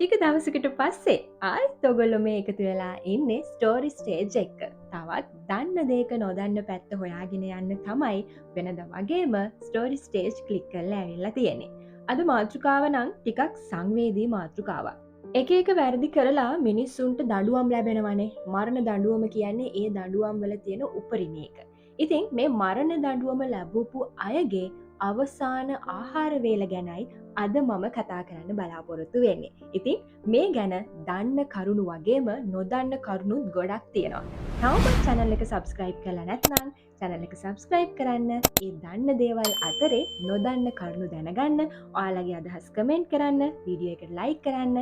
ටික දවසකට පස්සේ ආයෙත් ඔයගොල්ලෝ මේ එකතු වෙලා ඉන්නේ ස්ටෝරි ස්ටේජ් එක. තවත් දන්න දේක නොදන්න පැත්ත හොයාගෙන යන්න තමයි වෙනද වගේම ස්ටෝරි ස්ටේජ් ක්ලික් කරලා ඇවිල්ලා තියෙන්නේ. අද මාතෘකාව නම් ටිකක් සංවේදී මාතෘකාවක්. එක එක වැරදි කරලා මිනිස්සුන්ට දඬුවම් ලැබෙනවනේ. මරණ දඬුවම කියන්නේ ඒ දඬුවම් වල තියෙන උපරිම එක. ඉතින් මේ මරණ දඬුවම ලැබපු අයගේ අවසාන ආහාර වේල ගැනයි අද මම කතා කරන්න බලාපොරොත්තු වෙන්නේ. ඉතින් මේ ගැන දන්න කරුණු වගේම නොදන්න කරුණුත් ගොඩක් තියෙනවා. තවමත් channel එක subscribe කරලා නැත්නම් channel එක subscribe කරන්න. ඒ දන්න දේවල් අතරේ නොදන්න කරුණු දැනගන්න ඔයාලගේ අදහස් comment කරන්න, වීඩියෝ එකට like කරන්න,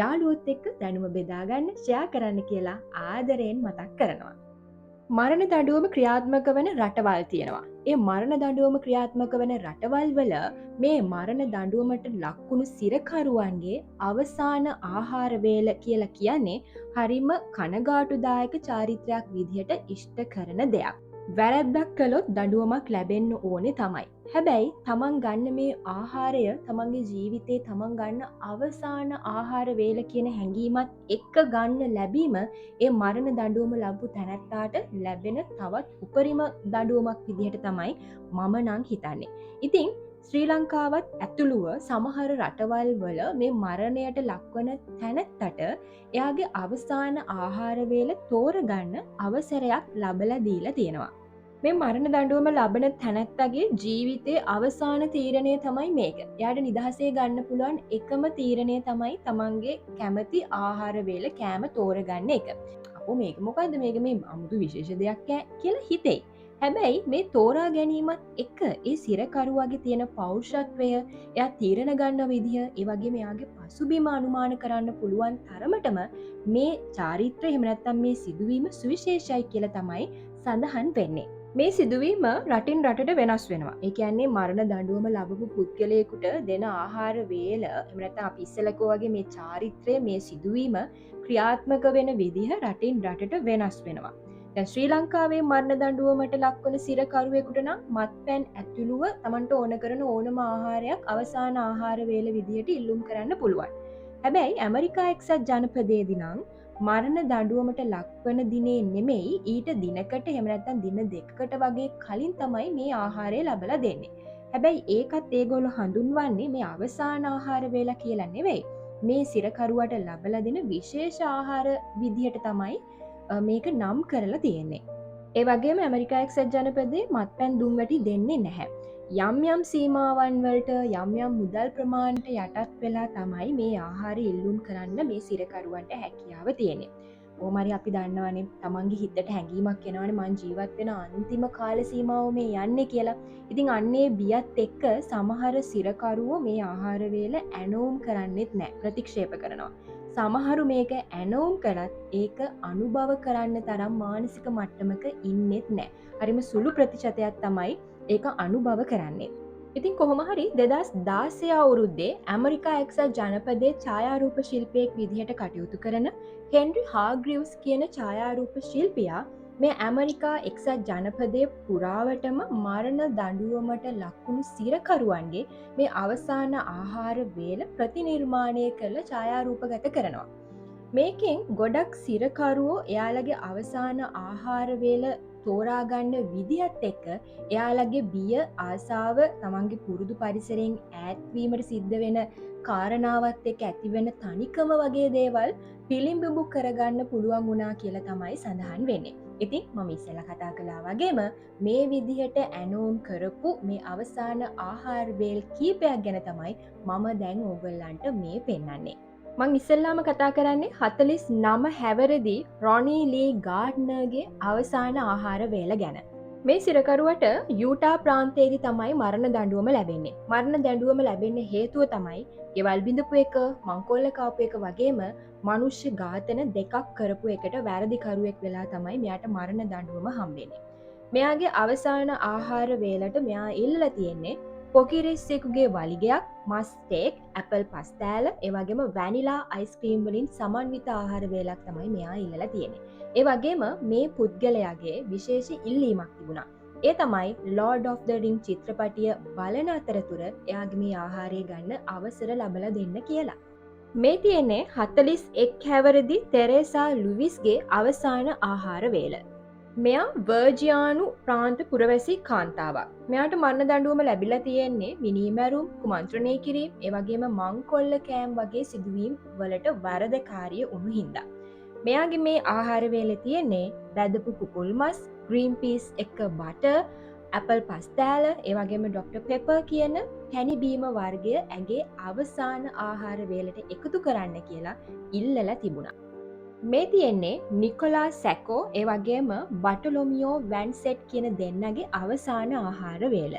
යාළුවොත් එක්ක දැනුම බෙදා ගන්න, share කරන්න කියලා ආදරයෙන් මතක් කරනවා. මරණ දඬුවම ක්‍රියාත්මක වන රටවල් තියෙනවා. ඒ මරණ දඬුවම ක්‍රියාත්මක වන රටවල් වල මේ මරණ දඬුවමට ලක්වුණු සිරකරුවන්ගේ අවසාන ආහාර වේල කියලා කියන්නේ හරිම කනගාටුදායක චාරිත්‍රයක් විදිහට ඉෂ්ට කරන දෙයක්. වැරැද්දක් කළොත් දඬුවමක් ලැබෙන්න ඕනේ තමයි. හැබැයි තමන් ගන්න මේ ආහාරය තමන්ගේ ජීවිතේ තමන් ගන්න අවසාන ආහාර වේල කියන හැඟීමත් එක්ක ගන්න ලැබීම ඒ මරණ දඬුවම ලැබපු තැනැත්තාට ලැබෙන තවත් උපරිම දඬුවමක් විදිහට තමයි මම නම් හිතන්නේ. ඉතින් ශ්‍රී ලංකාවත් ඇතුළුව සමහර රටවල් වල මේ මරණයට ලක්වන තැනැත්තට එයාගේ අවසාන ආහාර වේල තෝරගන්න අවසරයක් ලබලා දීලා තියෙනවා. මේ මරණ දඬුවම ලබන තැනැත්තගේ ජීවිතයේ අවසාන තීරණය තමයි මේක. එයාට නිදහසේ ගන්න පුළුවන් එකම තීරණය තමයි තමන්ගේ කැමති ආහාර වේල කෑම තෝරගන්න එක. අපෝ මේක මොකද්ද මේක මේ අමුතු විශේෂ දෙයක් කියලා හිතෙයි. හැබැයි මේ තෝරා ගැනීමත් එක්ක ඒ සිරකරුවාගේ තියෙන පෞරුෂත්වය, එයා තීරණ ගන්න විදිහ, ඒ වගේම එයාගේ පසුබිම අනුමාන කරන්න පුළුවන් තරමටම මේ චාරිත්‍රය එහෙම නැත්නම් මේ සිදුවීම සුවිශේෂයි කියලා තමයි සඳහන් වෙන්නේ. මේ සිදුවීම රටින් රටට වෙනස් වෙනවා. ඒ කියන්නේ මරණ දඬුවම ලැබපු පුද්ගලයෙකුට දෙන ආහාර වේල එහෙම නැත්නම් අපි ඉස්සෙල්ලා වගේ මේ චාරිත්‍රය මේ සිදුවීම ක්‍රියාත්මක වෙන විදිහ රටින් රටට වෙනස් වෙනවා. දැන් ශ්‍රී ලංකාවේ මරණ දඬුවමට ලක්වන සිරකරුවෙකුට නම් මත්පැන් ඇතුළුව Tamanට ඕන කරන ඕනම ආහාරයක් අවසාන ආහාර වේල විදියට ඉල්ලුම් කරන්න පුළුවන්. හැබැයි ඇමරිකා එක්සත් ජනපදයේදී නම් මරණ දඬුවමට ලක්වන දිනේ නෙමෙයි ඊට දිනකට එහෙම නැත්නම් දින දෙකකට වගේ කලින් තමයි මේ ආහාරය ලැබලා දෙන්නේ. හැබැයි ඒකත් ඒගොල්ලෝ හඳුන්වන්නේ මේ අවසාන ආහාර වේල කියලා නෙවෙයි. මේ සිරකරුවට ලැබලා දෙන විශේෂ ආහාර විදියට තමයි මේක නම් කරලා තියෙන්නේ. ඒ වගේම ඇමරිකා එක්සත් ජනපදයේ මත්පැන් දුම්වැටි දෙන්නේ නැහැ. යම් යම් සීමාවන් වලට යම් යම් මුදල් ප්‍රමාණයට යටත් වෙලා තමයි මේ ආහාර ඉල්ලුම් කරන්න මේ සිරකරුවන්ට හැකියාව තියෙන්නේ. කොහොම හරි අපි දන්නවනේ තමන්ගේ හිතට හැඟීමක් එනවනේ මං ජීවත් වෙන අන්තිම කාල සීමාව මේ යන්නේ කියලා. ඉතින් අන්නේ බියත් එක්ක සමහර සිරකරුවෝ මේ ආහාර වේල ඇනෝම් කරන්නෙත් නැහැ, ප්‍රතික්ෂේප කරනවා. සමහරු මේක ඇනෝම් කරත් ඒක අනුභව කරන්න තරම් මානසික මට්ටමක ඉන්නෙත් නෑ. හරිම සුළු ප්‍රතිශතයක් තමයි ඒක අනුභව කරන්නේ. ඉතින් කොහොම හරි 2016 අවුරුද්දේ ඇමරිකා එක්සත් ජනපදයේ ඡායාරූප ශිල්පියෙක් විදිහට කටයුතු කරන හෙන්රි හාග්‍රීව්ස් කියන ඡායාරූප ශිල්පියා මේ ඇමරිකා එක්සත් ජනපදයේ පුරාවටම මරණ දඬුවමට ලක්වුණු සිරකරුවන්ගේ මේ අවසාන ආහාර වේල ප්‍රතිනිර්මාණය කළ ඡායාරූපගත කරනවා. මේකෙන් ගොඩක් සිරකරුවෝ එයාලගේ අවසාන ආහාර වේල තෝරාගන්න විදිහත් එක්ක එයාලගේ බිය ආසාව තමන්ගේ පුරුදු පරිසරයෙන් ඈත්වීමට සිද්ධ වෙන කාරණාවත් එක්ක ඇතිවෙන තනිකම වගේ දේවල් පිළිඹු කරගන්න පුළුවන් වුණා කියලා තමයි සඳහන් වෙන්නේ. ඉතින් මම ඉස්සෙල්ලා කතා කළා වගේම මේ විදිහට ඇනෝම් කරපු මේ අවසාන ආහාර වේල් කීපයක් ගැන තමයි මම දැන් ඕගොල්ලන්ට මේ පෙන්නන්නේ. මං ඉස්සෙල්ලාම කතා කරන්නේ 49 හැවරදී රොනී ලී ගාඩ්නර්ගේ අවසාන ආහාර වේල ගැන. මේ සිරකරුවට යූටා ප්‍රාන්තයේදී තමයි මරණ දඬුවම ලැබෙන්නේ. මරණ දඬුවම ලැබෙන්න හේතුව තමයි ගෙවල් බිඳපු එක, මංකොල්ල කාපු එක වගේම මනුෂ්‍ය ඝාතන දෙකක් කරපු එකට වැරදිකරුවෙක් වෙලා තමයි මෙයාට මරණ දඬුවම හම්බෙන්නේ. මෙයාගේ අවසාන ආහාර වේලට මෙයා ඉල්ලලා තියෙන්නේ පොකිරිස්සෙකුගේ වලිගයක්, මස් ස්ටේක්, ඇපල් පස්තෑල, ඒ වගේම වැනිලා අයිස්ක්‍රීම් වලින් සමන්විත ආහාර වේලක් තමයි මෙයා ඉල්ලලා තියෙන්නේ. ඒ වගේම මේ පුද්ගලයාගේ විශේෂ ඉල්ලීමක් තිබුණා. ඒ තමයි Lord of the Ring චිත්‍රපටිය බලන අතරතුර එයාගේ මේ ආහාරය ගන්න අවසර ලැබලා දෙන්න කියලා. මේ තියෙන්නේ 41 හැවරදි තෙරේසා ලුවිස්ගේ අවසාන ආහාර වේල. මෙයා වර්ජයානු ප්‍රාන්ත පුරවැසි කාන්තාවක්. මෙයාට මරණ දඬුවම ලැබිලා තියෙන්නේ මිනීමැරුම් කුමන්ත්‍රණය කිරීම ඒවගේම මංකොල්ල කෑම් වගේ සිදුවීම් වලට වරදකාරිය උණු හින්දා. මෙයාගේ මේ ආහාරවේල තියෙන්නේ බැදපු කුකුල් මස් ග්‍රීන් පිස් එක්ක බට ඇපල් පස්තෑල ඒවගේම ඩොක්ටර් පෙපර් කියන පැණිබීම වර්ගය ඇගේ අවසාන ආහාර වේලට එකතු කරන්න කියලා ඉල්ලලා තිබුණා. මේ තියෙන්නේ නිකොලා සැකෝ ඒවගේම බටලොමියෝ වැන්සෙට් කියන දෙන්නගේ අවසාන ආහාර වේල.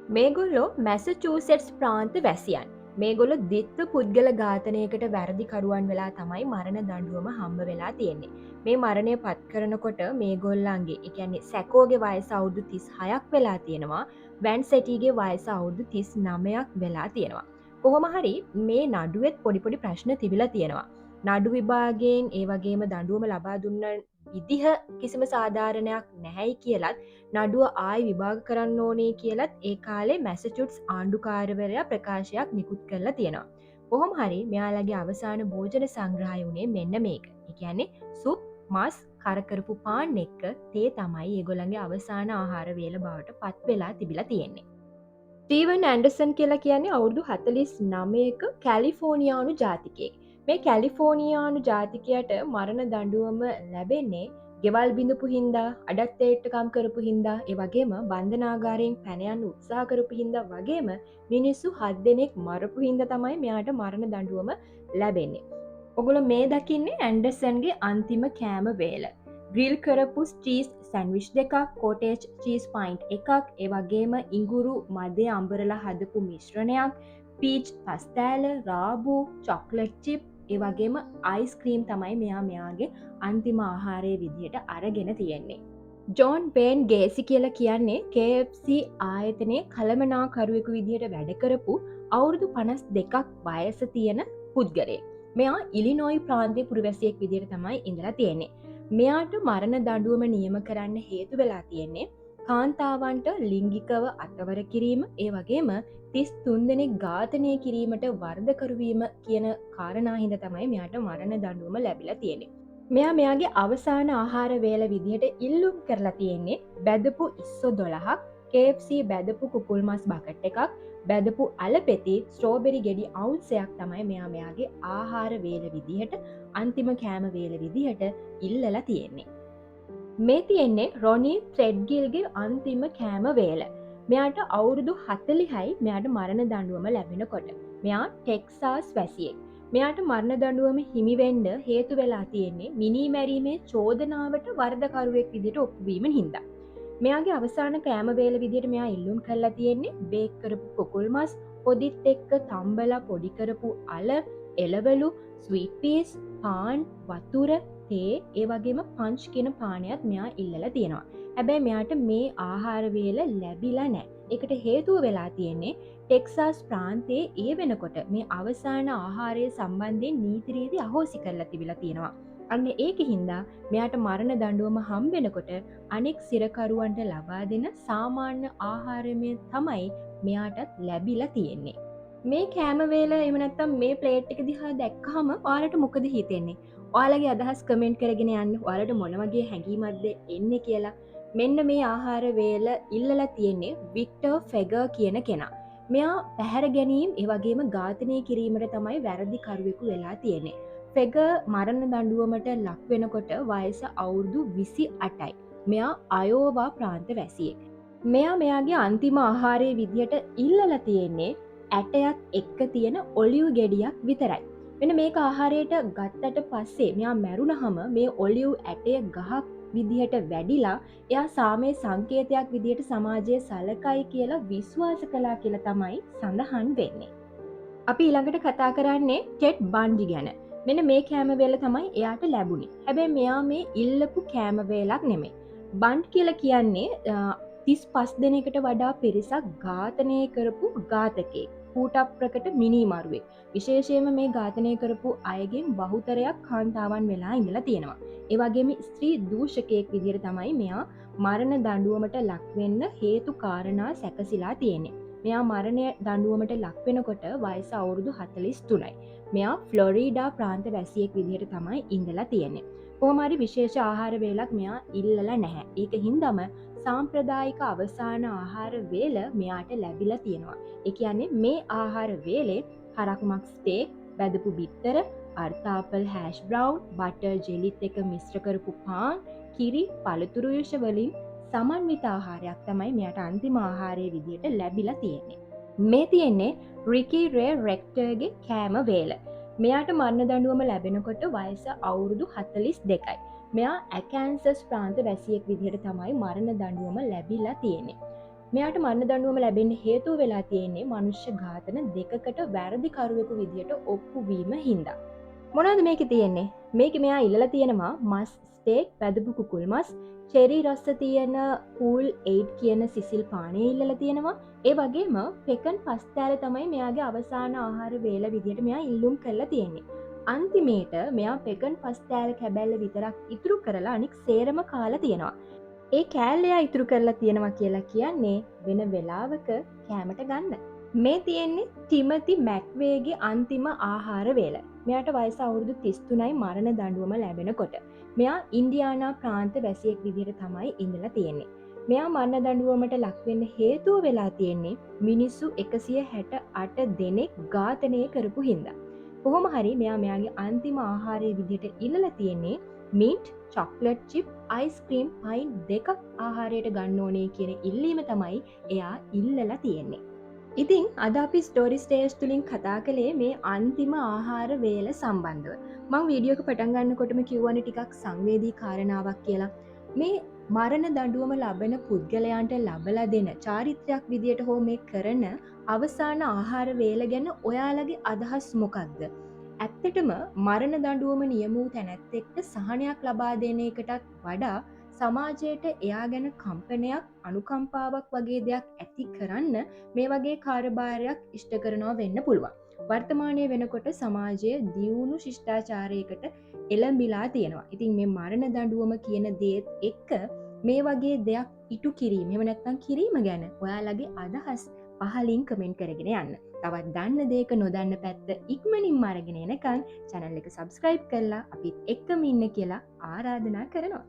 මේගොල්ලෝ මැසචූසෙට්ස් ප්‍රාන්ත වැසියන්. මේගොල්ලො දිත්ත පුද්ගල ඝාතනයකට වැරදිකරුවන් වෙලා තමයි මරණ දඬුවම හම්බ වෙලා තියෙන්නේ. මේ මරණය පත් කරනකොට මේගොල්ලන්ගේ එකන්නේ සැකෝගේ වයස අවුරුදු 36ක් වෙලා තියෙනවා. වැන්සෙටිගේ වයස අවුරුදු 39ක් වෙලා තියෙනවා. කොහොම හරි මේ නඩුවෙත් පොඩිපොඩි ප්‍රශ්න තිබිලා තියෙනවා. නඩු විභාගයෙන් ඒ වගේම දඬුවම ලබා දුන්න විදිහ කිසිම සාධාරණයක් නැහැයි කියලත් නඩුව ආයි විභාග කරන්න ඕනේ කියලත් ඒ කාලේ මැසචුට්ස් ආණ්ඩුකාරවරයා ප්‍රකාශයක් නිකුත් කරලා තියෙනවා. කොහොම හරි මෙයාලගේ අවසාන භෝජන සංග්‍රහය වුණේ මෙන්න මේක. ඒ කියන්නේ සුප්, මස්, කරකරපු පාන් එක්ක තේ තමයි ඒගොල්ලන්ගේ අවසාන ආහාර වේල බවට පත් වෙලා තිබිලා තියෙන්නේ. ස්ටීවන් ඇන්ඩර්සන් කියලා කියන්නේ අවුරුදු 49ක කැලිෆෝනියානු ජාතිකයෙක්. මේ කැලිෆෝනියානු ජාතිකයට මරණ දඬුවම ලැබෙන්නේ ගෙවල් බිඳපු හින්දා අඩත්තේට්ටකම් කරපු හින්දා ඒ වගේම බන්ධනාගාරයෙන් පැන යන්න උත්සාහ කරපු හින්දා වගේම මිනිස්සු 7 දෙනෙක් මරපු හින්දා තමයි මෙයාට මරණ දඬුවම ලැබෙන්නේ. ඔගොල්ලෝ මේ දකින්නේ ඇන්ඩර්සන්ගේ අන්තිම කෑම වේල. ග්‍රිල් කරපු චීස් සැන්විච් දෙකක්, කෝටේජ් චීස් පයින්ට් එකක්, ඒ වගේම ඉඟුරු මදේ අඹරලා හදපු මිශ්‍රණයක්, පීච් පස්තෑල, රාබු, චොක්ලට් චිප් ඒ වගේම අයිස්ක්‍රීම් තමයි මෙයාගේ අන්තිම ආහාරය විදිහට අරගෙන තියෙන්නේ. ජෝන් බේන් ගේසි කියලා කියන්නේ KFC ආයතනයේ කළමනාකරුවෙකු විදිහට වැඩ කරපු අවුරුදු 52ක් වයස තියෙන පුද්ගලයෙක්. මෙයා ඉලිනොයි ප්‍රාන්තයේ පුරවැසියෙක් විදිහට තමයි ඉඳලා තියෙන්නේ. මෙයාට මරණ දඬුවම නියම කරන්න හේතු වෙලා තියෙන්නේ කාන්තාවන්ට ලිංගිකව අතවර කිරීම ඒ වගේම 33 දෙනෙක් ඝාතනය කිරීමට වරදකරුවීම කියන කාරණා හින්දා තමයි මෙයාට මරණ දඬුවම ලැබිලා තියෙන්නේ. මෙයාගේ අවසාන ආහාර වේල විදිහට ඉල්ලුම් කරලා තියෙන්නේ බැදපු ඉස්සෝ 12ක්, KFC බැදපු කුකුල් මස් බකට් එකක්, බැදපු අලපෙති ස්ට්‍රෝබෙරි ගෙඩි අවුන්සයක් තමයි මෙයාගේ ආහාර වේල විදිහට අන්තිම කෑම වේල විදිහට ඉල්ලලා තියෙන්නේ. මේ තියෙන්නේ රොනි ත්‍රෙඩ්ගිල්ගේ අන්තිම කෑම වේල. මෙයාට අවුරුදු 40යි මෙයාට මරණ දඬුවම ලැබෙනකොට. මෙයා ටෙක්සාස් වැසියෙක්. මෙයාට මරණ දඬුවම හිමි වෙන්න හේතු වෙලා තියෙන්නේ මිනී මැරීමේ චෝදනාවට වරදකරුවෙක් විදිහට ඔප්පු වීමෙන් හින්දා. මෙයාගේ අවසාන කෑම වේල විදිහට මෙයා ඉල්ලුම් කරලා තියෙන්නේ බේක් කරපු කුකුල් මස්, පොදිත් එක්ක තම්බලා පොඩි කරපු අල, එළවලු, ස්වීට් පීස්, පාන්, වතුර, තේ, ඒ වගේම පංච් කියන පානයත් මෙයා ඉල්ලලා තියෙනවා. හැබැයි මෙයාට මේ ආහාර වේල ලැබිලා නැහැ. ඒකට හේතුව වෙලා තියෙන්නේ ටෙක්සාස් ප්‍රාන්තයේ ඒ වෙනකොට මේ අවසාන ආහාරය සම්බන්ධයෙන් නීති රීති අහෝසි කරලා තිබිලා තියෙනවා. අන්න ඒකින්දා මෙයාට මරණ දඬුවම හම්බෙනකොට අනෙක් සිරකරුවන්ට ලබා දෙන සාමාන්‍ය ආහාරමය තමයි මෙයාටත් ලැබිලා තියෙන්නේ. මේ කෑම වේල එහෙම නැත්නම් මේ ප්ලේට් එක දිහා දැක්කහම ඔයාලට මොකද හිතෙන්නේ? ඔයාලගේ අදහස් කමෙන්ට් කරගෙන යන්න. ඔයාලට මොන වගේ හැඟීමක්ද එන්නේ කියලා. මෙන්න මේ ආහාර වේල ඉල්ලලා තියෙන්නේ වික්ටර් ෆෙගර් කියන කෙනා. මෙයා පැහැර ගැනීම ඒ වගේම ඝාතනය කිරීමට තමයි වැරදිකරුවෙකු වෙලා තියෙන්නේ. ෆෙගර් මරණ දඬුවමට ලක් වෙනකොට වයස අවුරුදු 28යි. මෙයා අයෝවා ප්‍රාන්ත වැසියෙක්. මෙයාගේ අන්තිම ආහාරය විදිහට ඉල්ලලා තියෙන්නේ ඇටයත් එක්ක තියෙන ඔලිව් ගෙඩියක් විතරයි. මෙන්න මේක ආහාරයට ගත්තට පස්සේ මෙයා මැරුණහම මේ ඔලිව් ඇටය ගහක් විදිහට වැඩිලා එයා සාමය සංකේතයක් විදිහට සමාජයේ සලකයි කියලා විශ්වාස කළා කියලා තමයි සඳහන් වෙන්නේ. අපි ඊළඟට කතා කරන්නේ ටෙඩ් බන්ඩි ගැන. මෙන්න මේ කෑම වේල තමයි එයාට ලැබුණේ. හැබැයි මෙයා මේ ඉල්ලපු කෑම වේලක් නෙමෙයි. බන්ඩ් කියලා කියන්නේ 35 දෙනෙකුට වඩා පිරිසක් ඝාතනය කරපු ඝාතකයෙක්. කූට ප්‍රකට මිනීමරුවෙක්. විශේෂයෙන්ම මේ ඝාතනය කරපු අයගෙන් බහුතරයක් කාන්තාවන් වෙලා ඉඳලා තියෙනවා. ඒ වගේම ස්ත්‍රී දූෂකයෙක් විදිහට තමයි මෙයා මරණ දඬුවමට ලක් වෙන්න හේතු කාරණා සැකසීලා තියෙන්නේ. මෙයා මරණ දඬුවමට ලක් වෙනකොට වයස අවුරුදු 43යි. මෙයා ෆ්ලොරීඩා ප්‍රාන්ත වැසියෙක් විදිහට තමයි ඉඳලා තියෙන්නේ. කොහොමරි විශේෂ ආහාර වේලක් මෙයා ඉල්ලලා නැහැ. ඒක හින්දාම සාම්ප්‍රදායික අවසාන ආහාර වේල මෙයාට ලැබිලා තියෙනවා. ඒ කියන්නේ මේ ආහාර වේලේ හරක්මක් ස්ටේක්, බැදපු බිත්තර, අර්තාපල් හැෂ් බ්‍රවුන්, බටර් ජෙලිත් එක මිශ්‍ර කරපු පාන්, කිරි, පළතුරු යුෂ වලින් සමන්විත ආහාරයක් තමයි මෙයාට අන්තිම ආහාරයේ විදිහට ලැබිලා තියෙන්නේ. මේ තියෙන්නේ රිකි රේ රෙක්ටර්ගේ කෑම වේල. මෙයාට මරණ දඬුවම ලැබෙනකොට වයස අවුරුදු 42යි. මෙයා ඇකැන්සස් ප්‍රාන්ත වැසියෙක් විදිහට තමයි මරණ දඬුවම ලැබිලා තියෙන්නේ. මෙයාට මරණ දඬුවම ලැබෙන්න හේතුව වෙලා තියෙන්නේ මනුෂ්‍ය ඝාතන දෙකකට වැරදිකරුවෙකු විදිහට ඔප්පු වීම හින්දා. මොනවද මේකේ තියෙන්නේ? මේකේ මෙයා ඉල්ලලා තියෙනවා මස් ස්ටේක්, පැදපු කුකුල් මස්, චෙරි රස තියෙන කූල් 8 කියන සිසිල් පානය ඉල්ලලා තියෙනවා. ඒ වගේම පෙකන් පස්තෑල තමයි මෙයාගේ අවසාන ආහාර වේල විදිහට මෙයා ඉල්ලුම් කරලා තියෙන්නේ. අන්තිමේට මෙයා පෙකන් පස්තෑල කැබැල්ල විතරක් ඉතුරු කරලා අනික් සේරම කාලා තියෙනවා. ඒ කෑල්ලයා ඉතුරු කරලා තියෙනවා කියලා කියන්නේ වෙන වෙලාවක කෑමට ගන්න. මේ තියෙන්නේ ටිමති මැක්වේගේ අන්තිම ආහාර වේල. මෙයාට වයස අවුරුදු 33යි මරණ දඬුවම ලැබෙනකොට. මෙයා ඉන්දියානා ප්‍රාන්ත වැසියෙක් විදිහට තමයි ඉඳලා තියෙන්නේ. මෙයා මරණ දඬුවමට ලක් වෙන්න හේතුව වෙලා තියෙන්නේ මිනිස්සු 168 දෙනෙක් ඝාතනය කරපු හින්දා. කොහොම හරි මෙයාගේ අන්තිම ආහාරයේ විදිහට ඉල්ලලා තියෙන්නේ මින්ට්, චොක්ලට් චිප්, අයිස්ක්‍රීම් පයින් දෙකක් ආහාරයට ගන්න ඕනේ කියන ඉල්ලීම තමයි එයා ඉල්ලලා තියෙන්නේ. ඉතින් අද අපි ස්ටෝරි ස්ටේජ් තුලින් කතා කළේ මේ අන්තිම ආහාර වේල සම්බන්ධව. මම වීඩියෝ එක පටන් ගන්නකොටම කිව්වනේ ටිකක් සංවේදී කාරණාවක් කියලා. මේ මරණ දඬුවම ලබන පුද්ගලයන්ට ලබලා දෙන චාරිත්‍රාක් විදියට හෝ මේ කරන අවසාන ආහාර වේල ගැන ඔයාලගේ අදහස් මොකක්ද? ඇත්තටම මරණ දඬුවම නියම වූ තැනැත්තෙක්ට සහනයක් ලබා දෙන එකටත් වඩා සමාජයට එයා ගැන කම්පනයක්, අනුකම්පාවක් වගේ දෙයක් ඇති කරන්න මේ වගේ කාර්යභාරයක් ඉෂ්ට කරනවා වෙන්න පුළුවන්. වර්තමානයේ වෙනකොට සමාජයේ දියුණු ශිෂ්ටාචාරයකට එළඹිලා තියෙනවා. ඉතින් මේ මරණ දඬුවම කියන දේත් එක්ක මේ වගේ දෙයක් ඉටු කිරීම, එහෙම නැත්නම් කිරීම ගැන ඔයාලගේ අදහස් පහලින් කමෙන්ට් කරගෙන යන්න. තවත් දන්න දේක නොදන්න පැත්ත ඉක්මනින්ම අරගෙන එනකන් channel එක subscribe කරලා අපිත් එක්කම ඉන්න කියලා ආරාධනා කරනවා.